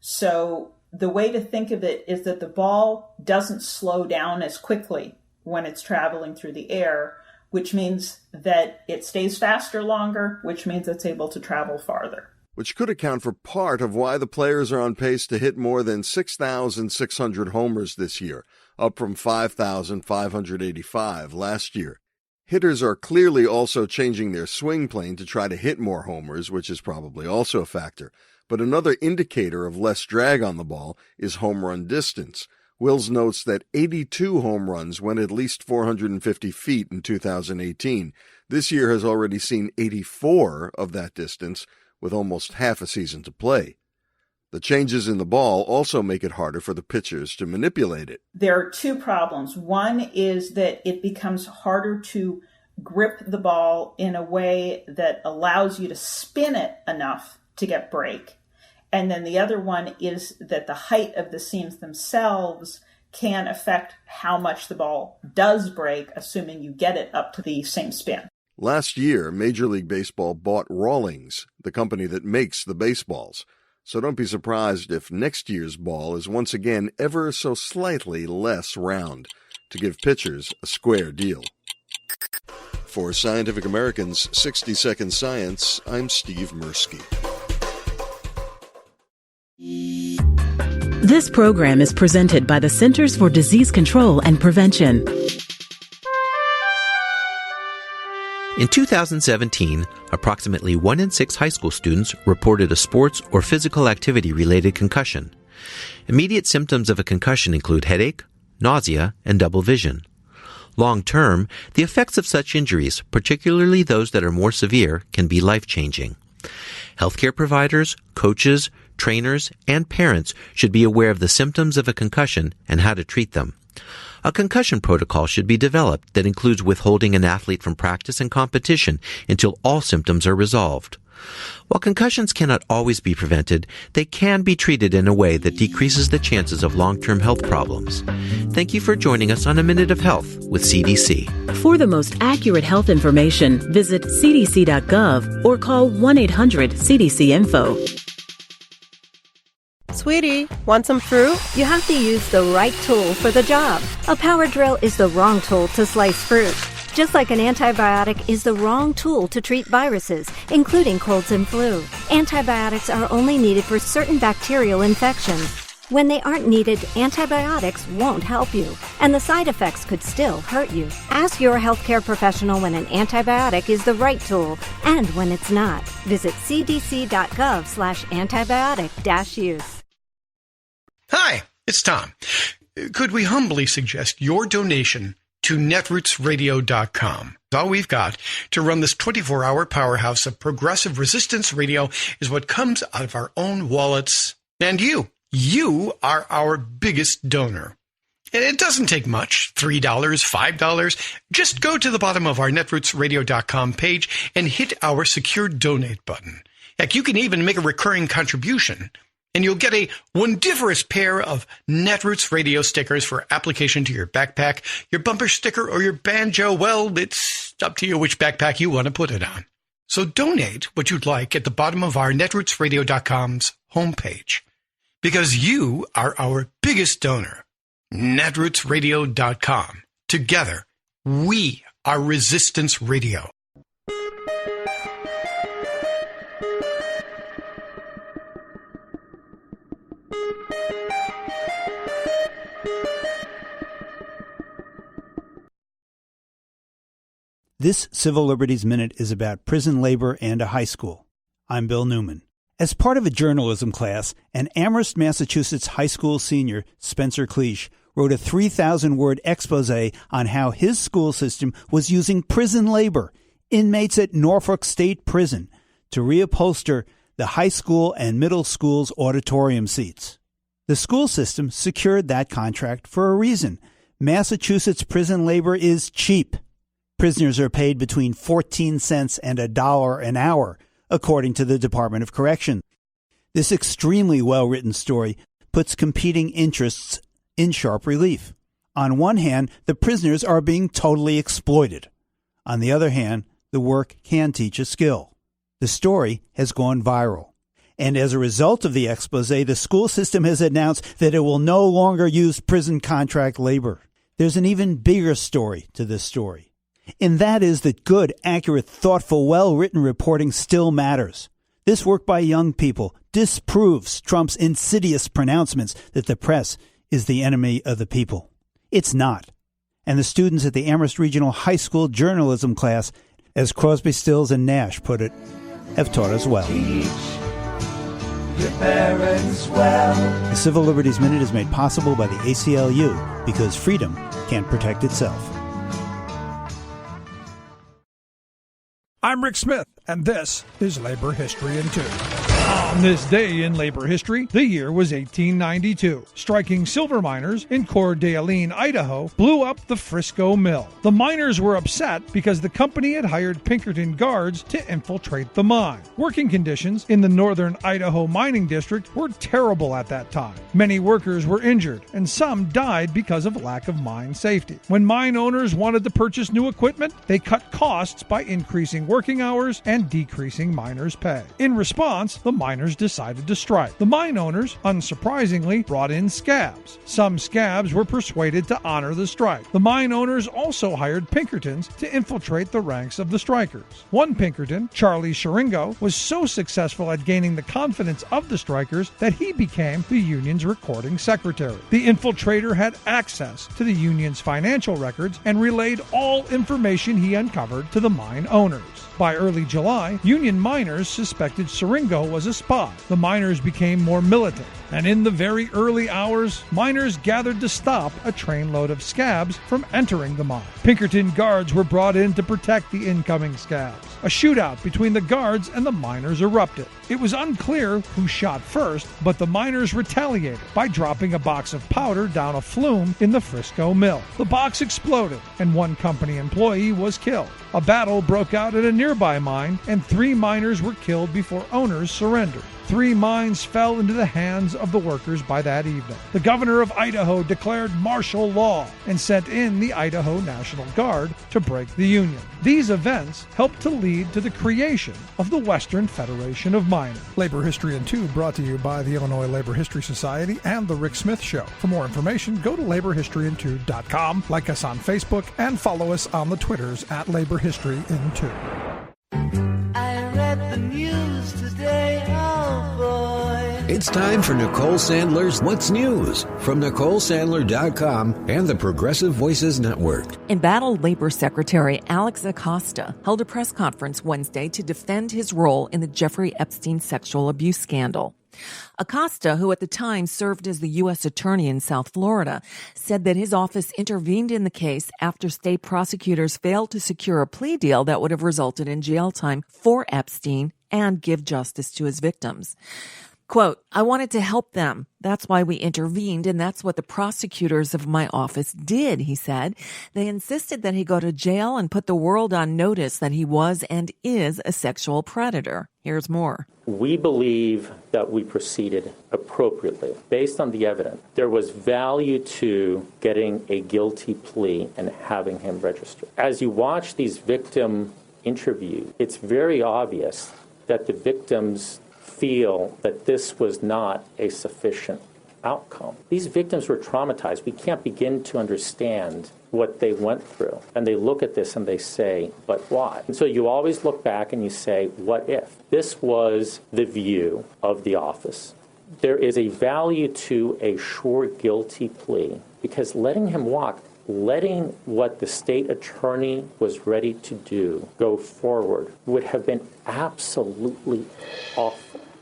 So the way to think of it is that the ball doesn't slow down as quickly when it's traveling through the air, which means that it stays faster longer, which means it's able to travel farther. Which could account for part of why the players are on pace to hit more than 6,600 homers this year, up from 5,585 last year. Hitters are clearly also changing their swing plane to try to hit more homers, which is probably also a factor. But another indicator of less drag on the ball is home run distance. Wills notes that 82 home runs went at least 450 feet in 2018. This year has already seen 84 of that distance, with almost half a season to play. The changes in the ball also make it harder for the pitchers to manipulate it. There are two problems. One is that it becomes harder to grip the ball in a way that allows you to spin it enough to get break. And then the other one is that the height of the seams themselves can affect how much the ball does break, assuming you get it up to the same spin. Last year, Major League Baseball bought Rawlings, the company that makes the baseballs. So don't be surprised if next year's ball is once again ever so slightly less round, to give pitchers a square deal. For Scientific American's 60 Second Science, I'm Steve Mirsky. This program is presented by the Centers for Disease Control and Prevention. In 2017, approximately 1 in 6 high school students reported a sports or physical activity-related concussion. Immediate symptoms of a concussion include headache, nausea, and double vision. Long-term, the effects of such injuries, particularly those that are more severe, can be life-changing. Healthcare providers, coaches, trainers, and parents should be aware of the symptoms of a concussion and how to treat them. A concussion protocol should be developed that includes withholding an athlete from practice and competition until all symptoms are resolved. While concussions cannot always be prevented, they can be treated in a way that decreases the chances of long-term health problems. Thank you for joining us on A Minute of Health with CDC. For the most accurate health information, visit cdc.gov or call 1-800-CDC-INFO. Sweetie, want some fruit? You have to use the right tool for the job. A power drill is the wrong tool to slice fruit. Just like an antibiotic is the wrong tool to treat viruses, including colds and flu. Antibiotics are only needed for certain bacterial infections. When they aren't needed, antibiotics won't help you, and the side effects could still hurt you. Ask your healthcare professional when an antibiotic is the right tool and when it's not. Visit cdc.gov/antibiotic-use. Hi, it's Tom. Could we humbly suggest your donation to netrootsradio.com? All we've got to run this 24-hour powerhouse of progressive resistance radio is what comes out of our own wallets. And you are our biggest donor. It doesn't take much, $3, $5. Just go to the bottom of our netrootsradio.com page and hit our secure donate button. Heck, you can even make a recurring contribution, and you'll get a wondiferous pair of Netroots radio stickers for application to your backpack, your bumper sticker, or your banjo. Well, it's up to you which backpack you want to put it on. So donate what you'd like at the bottom of our netrootsradio.com's homepage, because you are our biggest donor. netrootsradio.com. Together, we are Resistance Radio. This Civil Liberties Minute is about prison labor and a high school. I'm Bill Newman. As part of a journalism class, an Amherst, Massachusetts high school senior, Spencer Cleash, wrote a 3,000-word expose on how his school system was using prison labor, inmates at Norfolk State Prison, to reupholster the high school and middle school's auditorium seats. The school system secured that contract for a reason. Massachusetts prison labor is cheap. Prisoners are paid between 14 cents and $1 an hour, according to the Department of Correction. This extremely well-written story puts competing interests in sharp relief. On one hand, the prisoners are being totally exploited. On the other hand, the work can teach a skill. The story has gone viral. And as a result of the expose, the school system has announced that it will no longer use prison contract labor. There's an even bigger story to this story. And that is that good, accurate, thoughtful, well-written reporting still matters. This work by young people disproves Trump's insidious pronouncements that the press is the enemy of the people. It's not. And the students at the Amherst Regional High School journalism class, as Crosby, Stills, and Nash put it, have taught us well. your parents well. The Civil Liberties Minute is made possible by the ACLU because freedom can't protect itself. I'm Rick Smith, and this is Labor History in 2. On this day in labor history, the year was 1892. Striking silver miners in Coeur d'Alene, Idaho, blew up the Frisco mill. The miners were upset because the company had hired Pinkerton guards to infiltrate the mine. Working conditions in the northern Idaho mining district were terrible at that time. Many workers were injured, and some died because of lack of mine safety. When mine owners wanted to purchase new equipment, they cut costs by increasing working hours and decreasing miners' pay. In response, the miners decided to strike. The mine owners, unsurprisingly, brought in scabs. Some scabs were persuaded to honor the strike. The mine owners also hired Pinkertons to infiltrate the ranks of the strikers. One Pinkerton, Charlie Sharingo, was so successful at gaining the confidence of the strikers that he became the union's recording secretary. The infiltrator had access to the union's financial records and relayed all information he uncovered to the mine owners. By early July, Union miners suspected Sharingo was a spy. The miners became more militant, and in the very early hours, miners gathered to stop a trainload of scabs from entering the mine. Pinkerton guards were brought in to protect the incoming scabs. A shootout between the guards and the miners erupted. It was unclear who shot first, but the miners retaliated by dropping a box of powder down a flume in the Frisco mill. The box exploded, and one company employee was killed. A battle broke out at a nearby mine, and 3 miners were killed before owners surrendered. 3 mines fell into the hands of the workers by that evening. The governor of Idaho declared martial law and sent in the Idaho National Guard to break the union. These events helped to lead to the creation of the Western Federation of Miners. Labor History in 2 brought to you by the Illinois Labor History Society and The Rick Smith Show. For more information, go to laborhistoryin2.com, like us on Facebook, and follow us on the Twitters at Labor History in 2. I read the news today, oh boy. It's time for Nicole Sandler's What's News from NicoleSandler.com and the Progressive Voices Network. Embattled Labor Secretary Alex Acosta held a press conference Wednesday to defend his role in the Jeffrey Epstein sexual abuse scandal. Acosta, who at the time served as the U.S. Attorney in South Florida, said that his office intervened in the case after state prosecutors failed to secure a plea deal that would have resulted in jail time for Epstein and give justice to his victims. Quote, I wanted to help them. That's why we intervened, and that's what the prosecutors of my office did, he said. They insisted that he go to jail and put the world on notice that he was and is a sexual predator. Here's more. We believe that we proceeded appropriately. Based on the evidence, there was value to getting a guilty plea and having him register. As you watch these victim interviews, it's very obvious that the victims feel that this was not a sufficient outcome. These victims were traumatized. We can't begin to understand what they went through. And they look at this and they say, but why? And so you always look back and you say, what if? This was the view of the office. There is a value to a sure guilty plea because letting him walk, letting what the state attorney was ready to do go forward would have been absolutely awful.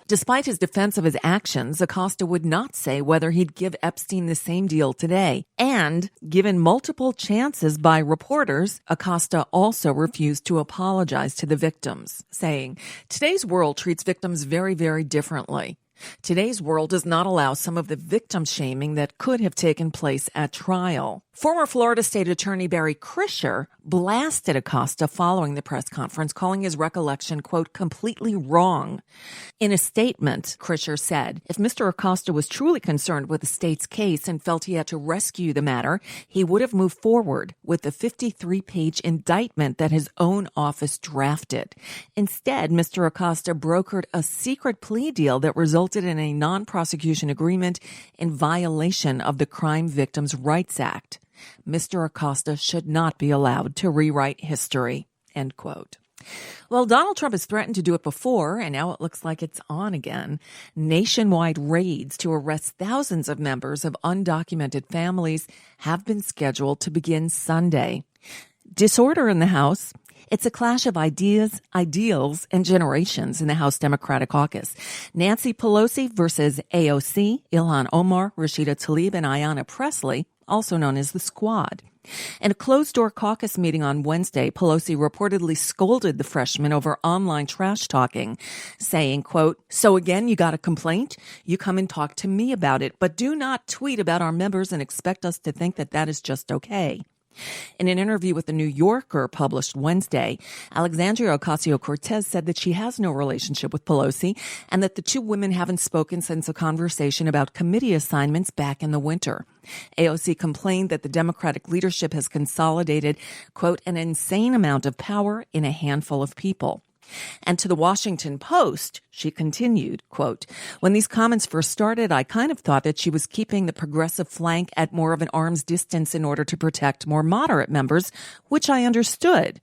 Despite his defense of his actions, Acosta would not say whether he'd give Epstein the same deal today. And, given multiple chances by reporters, Acosta also refused to apologize to the victims, saying, today's world treats victims very, very differently. Today's world does not allow some of the victim shaming that could have taken place at trial. Former Florida State Attorney Barry Krischer blasted Acosta following the press conference, calling his recollection, quote, completely wrong. In a statement, Krischer said, if Mr. Acosta was truly concerned with the state's case and felt he had to rescue the matter, he would have moved forward with the 53-page indictment that his own office drafted. Instead, Mr. Acosta brokered a secret plea deal that resulted in a non-prosecution agreement in violation of the Crime Victims' Rights Act. Mr. Acosta should not be allowed to rewrite history, end quote. Well, Donald Trump has threatened to do it before, and now it looks like it's on again. Nationwide raids to arrest thousands of members of undocumented families have been scheduled to begin Sunday. Disorder in the House, It's a clash of ideas, ideals, and generations in the House Democratic caucus. Nancy Pelosi versus AOC, Ilhan Omar, Rashida Tlaib, and Ayanna Pressley, also known as the Squad. In a closed-door caucus meeting on Wednesday, Pelosi reportedly scolded the freshmen over online trash talking, saying, quote, "So again, you got a complaint? You come and talk to me about it, but do not tweet about our members and expect us to think that that is just okay." In an interview with The New Yorker published Wednesday, Alexandria Ocasio-Cortez said that she has no relationship with Pelosi and that the two women haven't spoken since a conversation about committee assignments back in the winter. AOC complained that the Democratic leadership has consolidated, quote, "an insane amount of power in a handful of people." And to the Washington Post, she continued, quote, "When these comments first started, I kind of thought that she was keeping the progressive flank at more of an arm's distance in order to protect more moderate members, which I understood.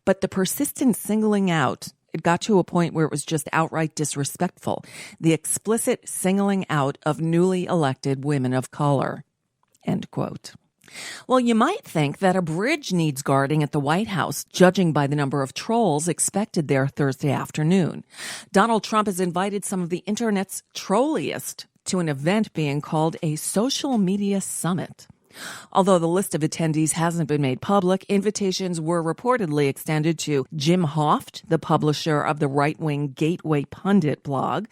But the persistent singling out, it got to a point where it was just outright disrespectful, the explicit singling out of newly elected women of color," end quote. Well, you might think that a bridge needs guarding at the White House, judging by the number of trolls expected there Thursday afternoon. Donald Trump has invited some of the internet's trolliest to an event being called a social media summit. Although the list of attendees hasn't been made public, invitations were reportedly extended to Jim Hoft, the publisher of the right-wing Gateway Pundit blog,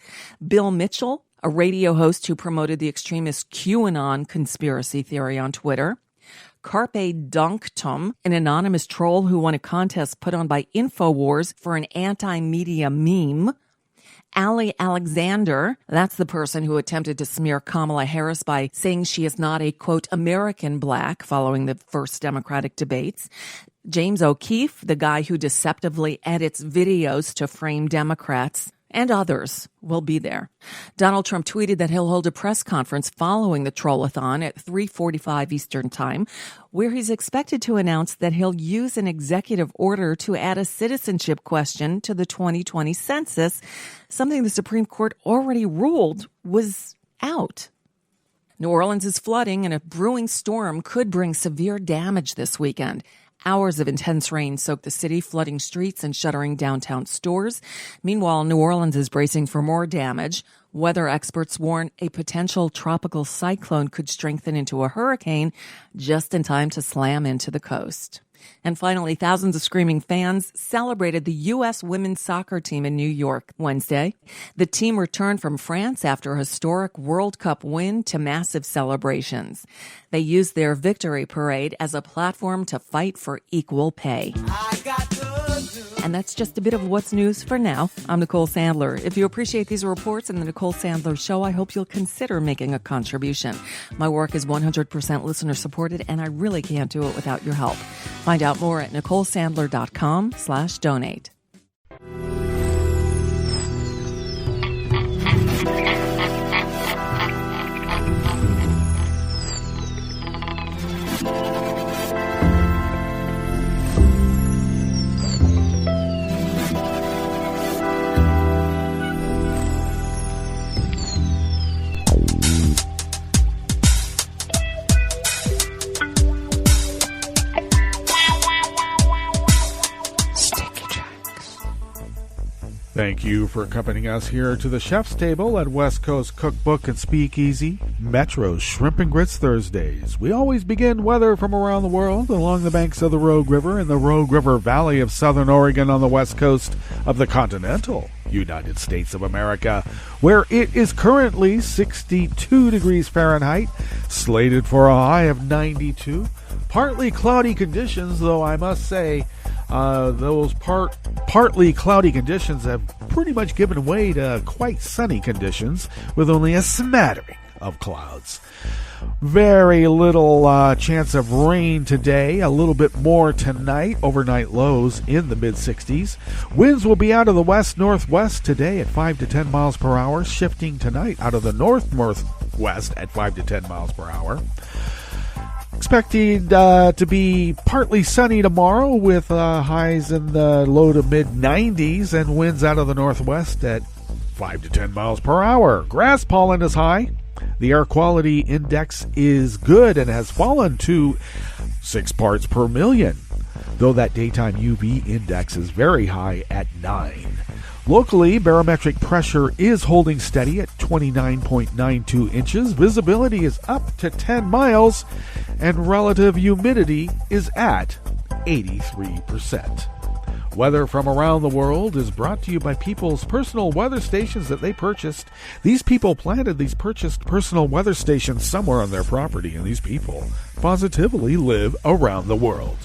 Bill Mitchell, a radio host who promoted the extremist QAnon conspiracy theory on Twitter, Carpe Dunctum, an anonymous troll who won a contest put on by InfoWars for an anti-media meme, Ali Alexander, that's the person who attempted to smear Kamala Harris by saying she is not a, quote, American black following the first Democratic debates, James O'Keefe, the guy who deceptively edits videos to frame Democrats, and others will be there. Donald Trump tweeted that he'll hold a press conference following the trollathon at 3:45 Eastern Time, where he's expected to announce that he'll use an executive order to add a citizenship question to the 2020 census, something the Supreme Court already ruled was out. New Orleans is flooding, and a brewing storm could bring severe damage this weekend. Hours of intense rain soaked the city, flooding streets and shuttering downtown stores. Meanwhile, New Orleans is bracing for more damage. Weather experts warn a potential tropical cyclone could strengthen into a hurricane just in time to slam into the coast. And finally, thousands of screaming fans celebrated the U.S. women's soccer team in New York Wednesday. The team returned from France after a historic World Cup win to massive celebrations. They used their victory parade as a platform to fight for equal pay. And that's just a bit of what's news for now. I'm Nicole Sandler. If you appreciate these reports and the Nicole Sandler Show, I hope you'll consider making a contribution. My work is 100% listener supported, and I really can't do it without your help. Find out more at NicoleSandler.com/donate. Thank you for accompanying us here to the chef's table at West Coast Cookbook and Speakeasy, Metro's Shrimp and Grits Thursdays. We always begin weather from around the world along the banks of the Rogue River in the Rogue River Valley of southern Oregon on the west coast of the continental United States of America, where it is currently 62 degrees Fahrenheit, slated for a high of 92. Partly cloudy conditions, though I must say those partly cloudy conditions have pretty much given way to quite sunny conditions with only a smattering of clouds. Very little chance of rain today, a little bit more tonight, overnight lows in the mid-60s. Winds will be out of the west-northwest today at 5 to 10 miles per hour, shifting tonight out of the north-northwest at 5 to 10 miles per hour. Expected to be partly sunny tomorrow with highs in the low to mid-90s and winds out of the northwest at 5 to 10 miles per hour. Grass pollen is high. The air quality index is good and has fallen to 6 parts per million. though that daytime UV index is very high at 9. Locally, barometric pressure is holding steady at 29.92 inches, visibility is up to 10 miles, and relative humidity is at 83%. Weather from around the world is brought to you by people's personal weather stations that they purchased. These people planted these purchased personal weather stations somewhere on their property, and these people positively live around the world.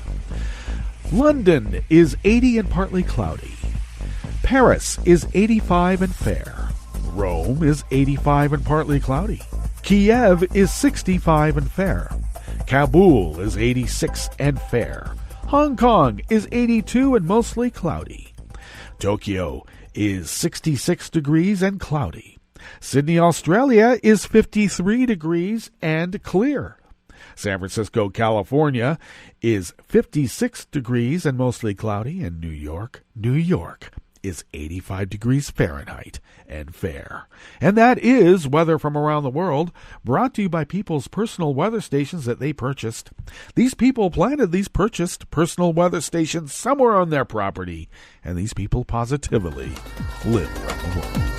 London is 80 and partly cloudy. Paris is 85 and fair. Rome is 85 and partly cloudy. Kiev is 65 and fair. Kabul is 86 and fair. Hong Kong is 82 and mostly cloudy. Tokyo is 66 degrees and cloudy. Sydney, Australia is 53 degrees and clear. San Francisco, California is 56 degrees and mostly cloudy. And New York is 85 degrees Fahrenheit and fair. And that is weather from around the world, brought to you by people's personal weather stations that they purchased. These people planted these purchased personal weather stations somewhere on their property, and these people positively live around the world.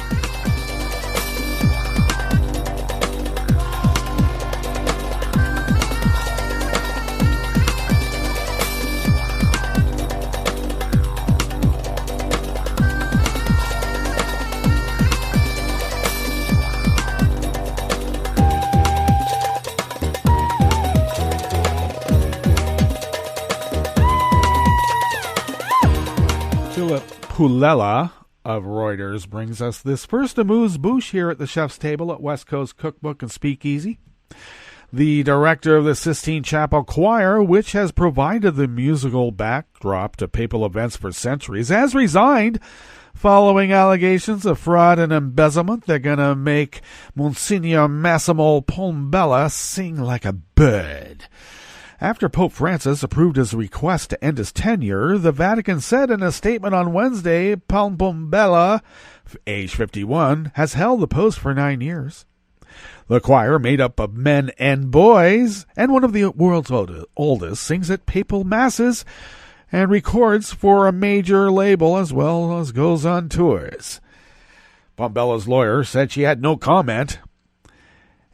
Pulela of Reuters brings us this first amuse-bouche here at the chef's table at West Coast Cookbook and Speakeasy. The director of the Sistine Chapel Choir, which has provided the musical backdrop to papal events for centuries, has resigned following allegations of fraud and embezzlement. They're going to make Monsignor Massimo Pombella sing like a bird. After Pope Francis approved his request to end his tenure, the Vatican said in a statement on Wednesday, Pombella, age 51, has held the post for 9 years. The choir, made up of men and boys, and one of the world's oldest, sings at papal masses and records for a major label as well as goes on tours. Pombella's lawyer said she had no comment,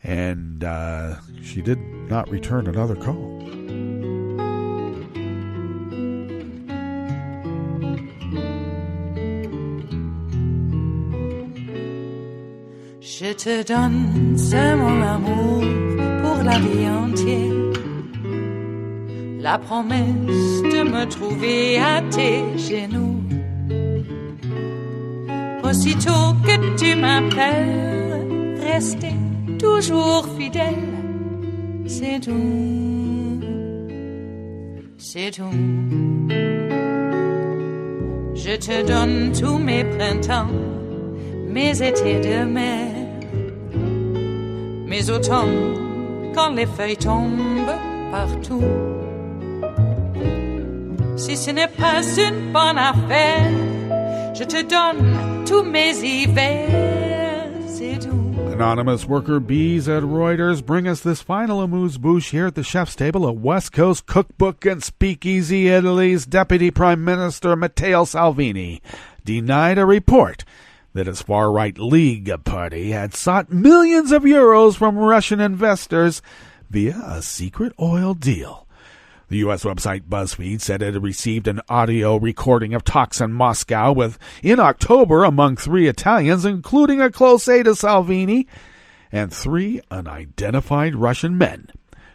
and she did not return another call. Je te donne, c'est mon amour pour la vie entière. La promesse de me trouver à tes genoux. Aussitôt que tu m'appelles, rester toujours fidèle. C'est tout, c'est tout. Je te donne tous mes printemps, mes étés de mer. Mes automnes, quand les feuilles tombent partout. Si ce n'est pas une bonne affaire, je te donne tous mes hivers, c'est tout. Anonymous worker bees at Reuters bring us this final amuse-bouche here at the chef's table at West Coast Cookbook and Speakeasy. Italy's Deputy Prime Minister Matteo Salvini denied a report that his far-right Lega party had sought millions of euros from Russian investors via a secret oil deal. The U.S. website BuzzFeed said it had received an audio recording of talks in Moscow in October among 3 Italians, including a close aide to Salvini, and 3 unidentified Russian men.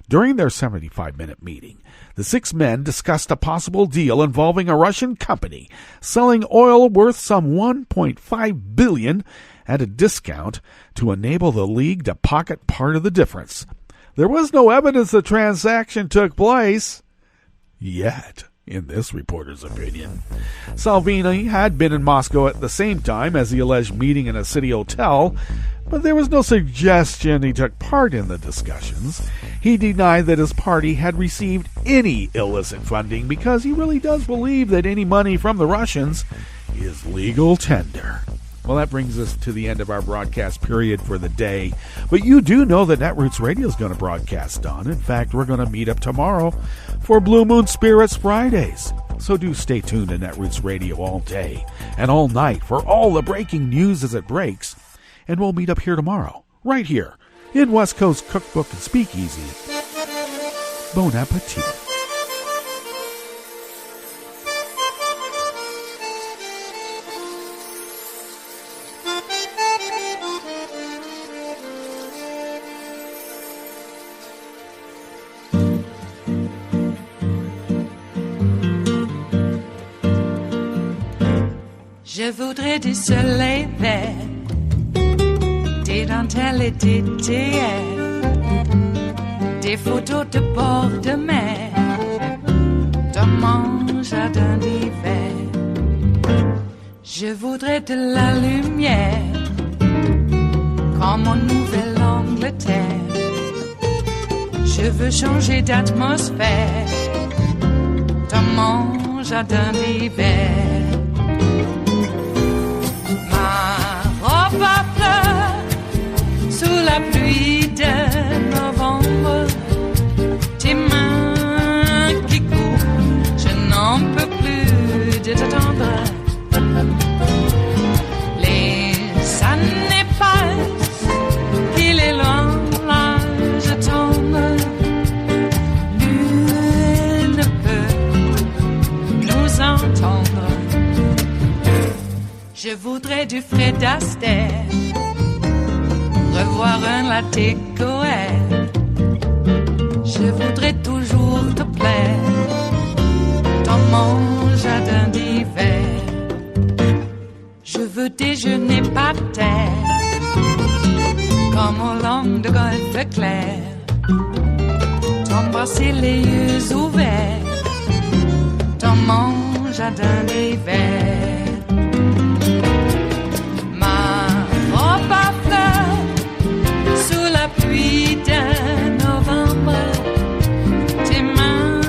During their 75-minute meeting, the 6 men discussed a possible deal involving a Russian company selling oil worth some $1.5 billion at a discount to enable the League to pocket part of the difference. There was no evidence the transaction took place yet, in this reporter's opinion. Salvini had been in Moscow at the same time as the alleged meeting in a city hotel, but there was no suggestion he took part in the discussions. He denied that his party had received any illicit funding because he really does believe that any money from the Russians is legal tender. Well, that brings us to the end of our broadcast period for the day. But you do know that Netroots Radio is going to broadcast on. In fact, we're going to meet up tomorrow for Blue Moon Spirits Fridays. So do stay tuned to Netroots Radio all day and all night for all the breaking news as it breaks. And we'll meet up here tomorrow, right here in West Coast Cookbook and Speakeasy. Bon appetit. Je voudrais du soleil vert, des dentelles et des théières, des photos de bord de mer, dans mon jardin d'hiver. Je voudrais de la lumière, comme en Nouvelle-Angleterre. Je veux changer d'atmosphère, dans mon jardin d'hiver. Robe à fleurs, sous la pluie de novembre, tes mains qui courent, je n'en peux plus de t'attendre. Les années passent, il est loin, là je tombe. Nul ne peut nous entendre. Je voudrais du Fred Astaire, revoir un latte coeur. Je voudrais toujours te plaire dans mon jardin d'hiver. Je veux déjeuner par terre, comme au long de golfe clair, t'embrasser les yeux ouverts dans mon jardin d'hiver. Pluie de novembre, tes mains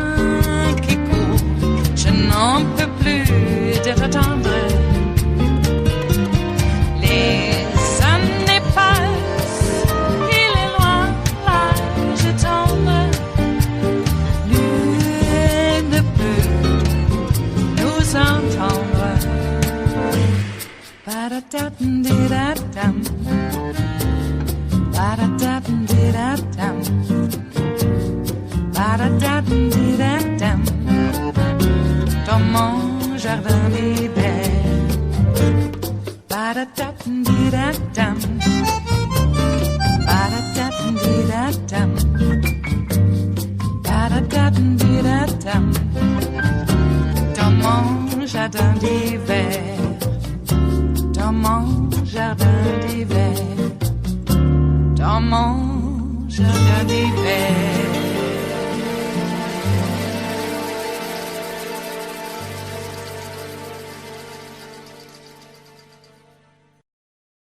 qui courent, je n'en peux plus de t'attendre. Les années passent, il est loin, là je tombe. Nul ne peut nous entendre. Ba-da-da-dum-di-da-dum. Ba-da-da-dum-di-da-dum. Ba-da-da-dum-di-da-dum. Dans mon jardin d'hiver. Ba-da-da-dum-di-da-dum. Ba-da-da-dum-di-da-dum. Ba-da-da-dum-di-da-dum. Dans mon jardin d'hiver. Dans mon jardin d'hiver. Dans mon jardin d'hiver.